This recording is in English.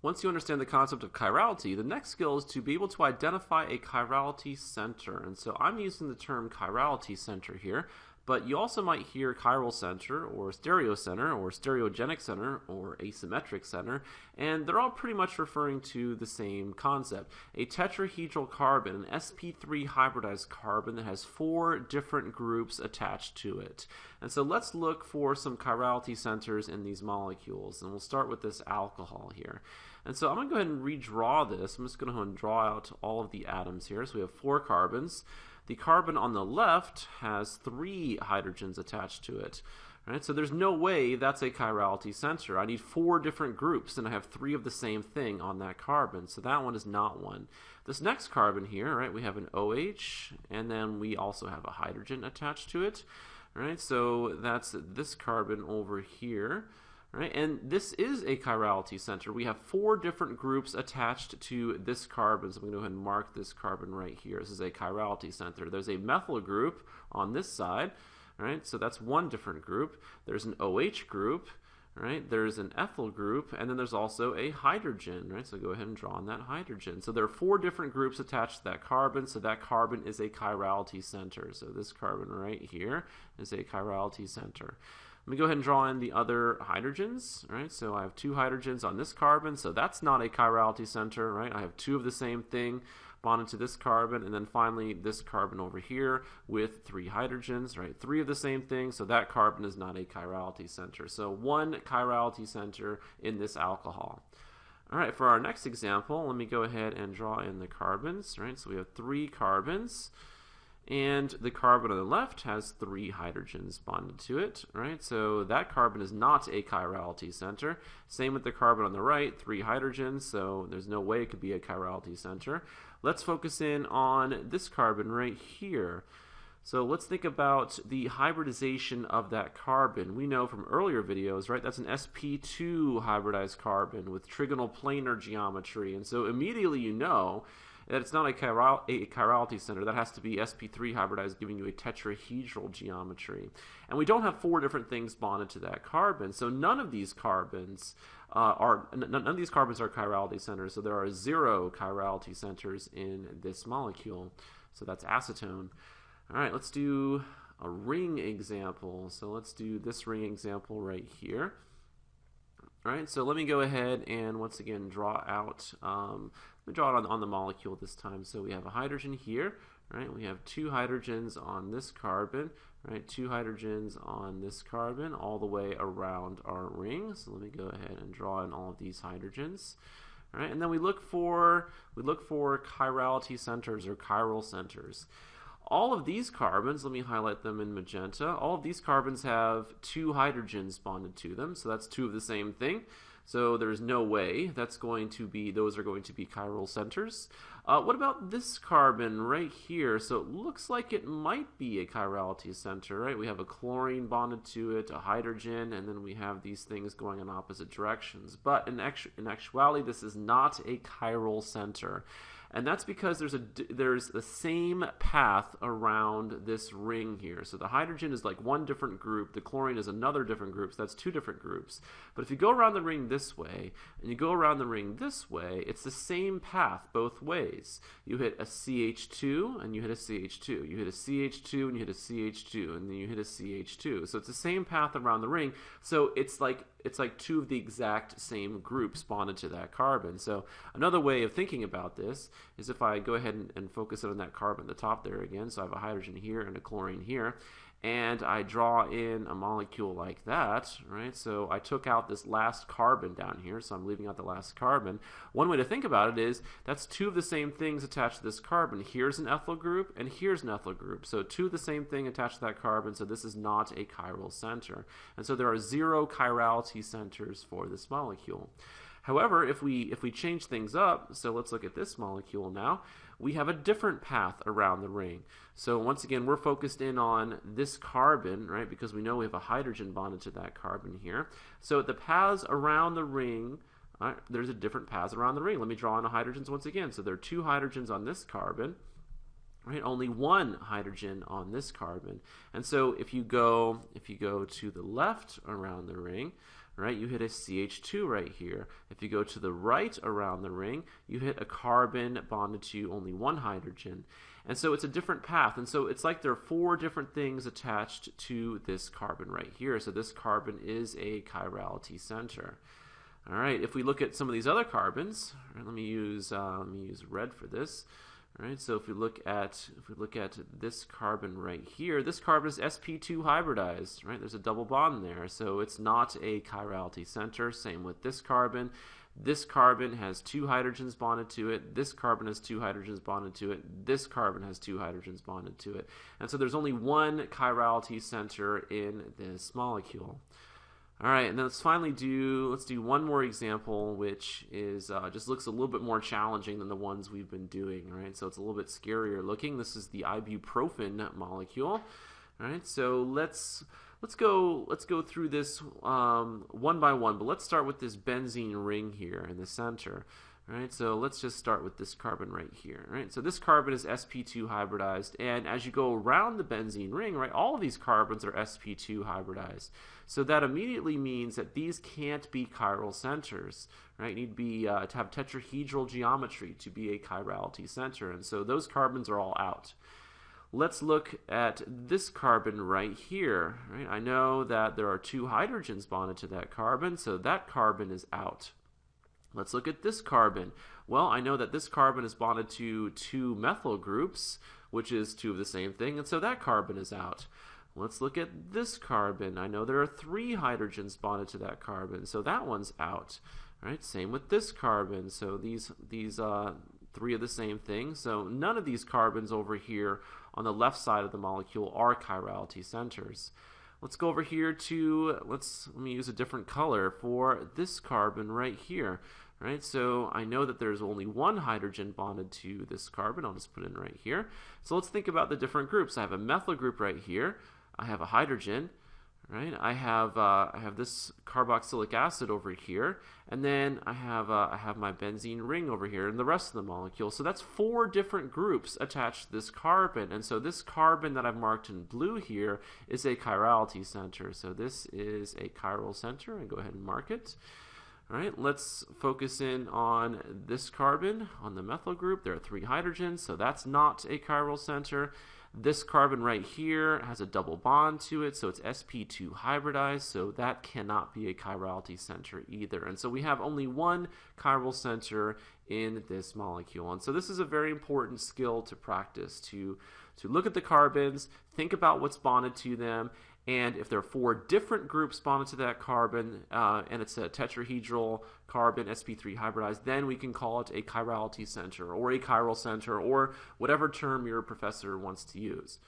Once you understand the concept of chirality, the next skill is to be able to identify a chirality center. And so I'm using the term chirality center here, but you also might hear chiral center or stereogenic center or asymmetric center, and they're all pretty much referring to the same concept. A tetrahedral carbon, an sp3 hybridized carbon that has 4 different groups attached to it. And so let's look for some chirality centers in these molecules, and we'll start with this alcohol here. And so I'm going to go ahead and redraw this. I'm just going to go ahead and draw out all of the atoms here. So we have 4 carbons. The carbon on the left has 3 hydrogens attached to it. Right? So there's no way that's a chirality center. I need 4 different groups, and I have 3 of the same thing on that carbon. So that one is not one. This next carbon here, right, we have an OH, and then we also have a hydrogen attached to it. Right? So that's this carbon over here. Right, and this is a chirality center. We have 4 different groups attached to this carbon. So I'm going to go ahead and mark this carbon right here. This is a chirality center. There's a methyl group on this side. Right, so that's one different group. There's an OH group. Right, there's an ethyl group, and then there's also a hydrogen. Right, so go ahead and draw on that hydrogen. So there are 4 different groups attached to that carbon. So that carbon is a chirality center. So this carbon right here is a chirality center. Let me go ahead and draw in the other hydrogens, right? So I have 2 hydrogens on this carbon, so that's not a chirality center, right? I have 2 of the same thing bonded to this carbon, and then finally this carbon over here with 3 hydrogens, right? 3 of the same thing, so that carbon is not a chirality center. So 1 chirality center in this alcohol. All right, for our next example, let me go ahead and draw in the carbons, right? So we have 3 carbons. And the carbon on the left has 3 hydrogens bonded to it, right? So that carbon is not a chirality center. Same with the carbon on the right, 3 hydrogens, so there's no way it could be a chirality center. Let's focus in on this carbon right here. So let's think about the hybridization of that carbon. We know from earlier videos, right, that's an sp2 hybridized carbon with trigonal planar geometry. And so immediately you know that it's not a chirality center. That has to be sp3 hybridized, giving you a tetrahedral geometry. And we don't have 4 different things bonded to that carbon, so none of these carbons are chirality centers. So there are 0 chirality centers in this molecule. So that's acetone. All right, let's do a ring example. So let's do this ring example right here. All right, so let me go ahead and once again draw out, let me draw it on the molecule this time. So we have a hydrogen here, right? We have 2 hydrogens on this carbon, right? 2 hydrogens on this carbon all the way around our ring. So let me go ahead and draw in all of these hydrogens. All right, and then we look for chirality centers or chiral centers. All of these carbons, let me highlight them in magenta, all of these carbons have 2 hydrogens bonded to them, so that's 2 of the same thing. So there's no way those are going to be chiral centers. What about this carbon right here? So it looks like it might be a chirality center, right? We have a chlorine bonded to it, a hydrogen, and then we have these things going in opposite directions. But in actuality, this is not a chiral center. And that's because there's the same path around this ring here. So the hydrogen is like one different group, the chlorine is another different group, so that's 2 different groups. But if you go around the ring this way, and you go around the ring this way, it's the same path both ways. You hit a CH2, and you hit a CH2. You hit a CH2, and you hit a CH2, and then you hit a CH2. So it's the same path around the ring, so it's like 2 of the exact same groups bonded to that carbon. So another way of thinking about this is if I go ahead and focus it on that carbon at the top there again, so I have a hydrogen here and a chlorine here, and I draw in a molecule like that, right? So I took out this last carbon down here, so I'm leaving out the last carbon. One way to think about it is that's 2 of the same things attached to this carbon. Here's an ethyl group, and here's an ethyl group. So 2 of the same thing attached to that carbon, so this is not a chiral center. And so there are 0 chirality centers for this molecule. However, if we change things up, so let's look at this molecule now, we have a different path around the ring. So once again, we're focused in on this carbon, right, because we know we have a hydrogen bonded to that carbon here. So the paths around the ring, there's a different paths around the ring. Let me draw in the hydrogens once again. So there are 2 hydrogens on this carbon, right? Only 1 hydrogen on this carbon. And so if you go to the left around the ring, right, you hit a CH2 right here. If you go to the right around the ring, you hit a carbon bonded to only one hydrogen. And so it's a different path. And so it's like there are 4 different things attached to this carbon right here. So this carbon is a chirality center. All right, if we look at some of these other carbons, right, let me use red for this. All right, so if we look at this carbon right here, this carbon is sp2 hybridized, right? There's a double bond there, so it's not a chirality center. Same with this carbon. This carbon has 2 hydrogens bonded to it. This carbon has 2 hydrogens bonded to it. This carbon has 2 hydrogens bonded to it. And so there's only one chirality center in this molecule. All right, and then let's do one more example, which is just looks a little bit more challenging than the ones we've been doing. Right, so it's a little bit scarier looking. This is the ibuprofen molecule. All right, so let's go through this one by one. But let's start with this benzene ring here in the center. Right, so let's just start with this carbon right here. Right, so this carbon is sp2 hybridized, and as you go around the benzene ring, right, all of these carbons are sp2 hybridized. So that immediately means that these can't be chiral centers. Right, you need to be to have tetrahedral geometry to be a chirality center, and so those carbons are all out. Let's look at this carbon right here. Right, I know that there are 2 hydrogens bonded to that carbon, so that carbon is out. Let's look at this carbon. Well, I know that this carbon is bonded to 2 methyl groups, which is 2 of the same thing, and so that carbon is out. Let's look at this carbon. I know there are 3 hydrogens bonded to that carbon, so that one's out. Right? Same with this carbon. So these 3 of the same thing. So none of these carbons over here on the left side of the molecule are chirality centers. Let's go over here to, let me use a different color for this carbon right here. Right, so I know that there's only 1 hydrogen bonded to this carbon. I'll just put it in right here. So let's think about the different groups. I have a methyl group right here. I have a hydrogen. Right, I have this carboxylic acid over here, and then I have my benzene ring over here, and the rest of the molecule. So that's 4 different groups attached to this carbon, and so this carbon that I've marked in blue here is a chirality center. So this is a chiral center. I go ahead and mark it. All right, let's focus in on this carbon on the methyl group. There are 3 hydrogens, so that's not a chiral center. This carbon right here has a double bond to it, so it's sp2 hybridized, so that cannot be a chirality center either. And so we have only 1 chiral center in this molecule. And so this is a very important skill to practice, to look at the carbons, think about what's bonded to them, and if there are 4 different groups bonded to that carbon, and it's a tetrahedral carbon, sp3 hybridized, then we can call it a chirality center or a chiral center or whatever term your professor wants to use.